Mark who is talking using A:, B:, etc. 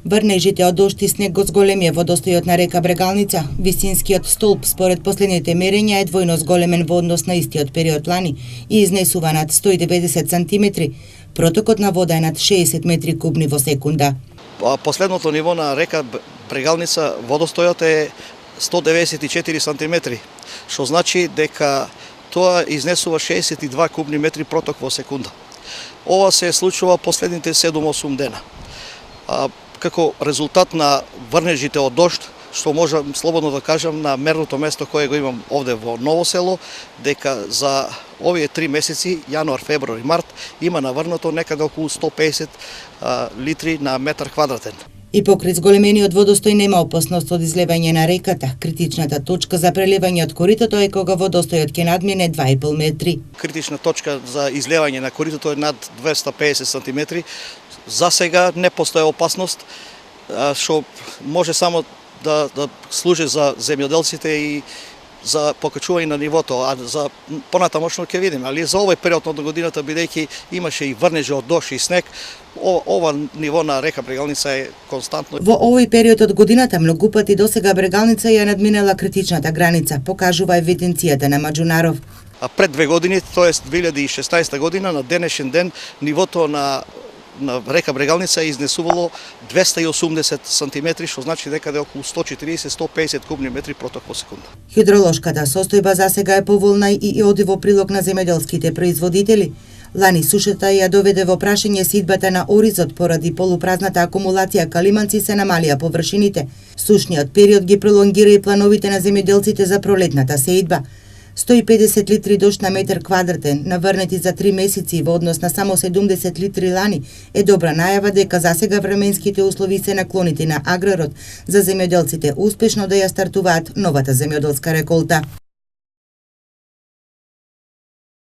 A: Врнежите од дожд и снег го зголемија водостојот на река Брегалница. Висинскиот столб според последните мерења е двојно зголемен во однос на истиот период лани и изнесува над 190 сантиметри. Протокот на вода е над 60 метри кубни во секунда.
B: Последното ниво на река Брегалница водостојот е 194 сантиметри, што значи дека тоа изнесува 62 кубни метри проток во секунда. Ова се случува последните 7-8 дена. Како резултат на врнежите од дожд, што можам слободно да кажам на мерното место кое го имам овде во Ново село, дека за овие 3 месеци, јануар, февруари, март, има наврнато некаде околу 150 литри на метар квадратен.
A: И покрај зголемениот водостој нема опасност од излевање на реката. Критичната точка за прелевање од коритото е кога водостојот ќе надмине 2,5 метри.
B: Критична точка за излевање на коритото е над 250 сантиметри. За сега не постои опасност, што може само да служи за земјоделците и за покачување на нивото, а за понатамошно ќе видиме, али за овој период од годината, бидејќи имаше и врнежи од дожд и снег, ова ниво на река Брегалница е константно.
A: Во овој период од годината многу пати досега Брегалница ја надминела критичната граница, покажува евиденцијата на Маџунаров.
B: А пред 2 години, тоест 2016 година, на денешен ден нивото на река Брегалница е изнесувало 280 сантиметри, што значи дека е околу 140-150 кубни метри проток во секунда.
A: Хидролошката состојба засега е поволна и оди во прилог на земјоделските производители. Лани сушата ја доведе во прашање сидбата на оризот поради полупразната акумулација калиманци се намалија површините. Сушниот период ги пролонгира и плановите на земјоделците за пролетната сеидба. 150 литри дожд на метар квадратен, наврнети за 3 месеци во однос на само 70 литри лани, е добра најава дека засега временските услови се наклонити на аграрот за земјоделците успешно да ја стартуваат новата земјоделска реколта.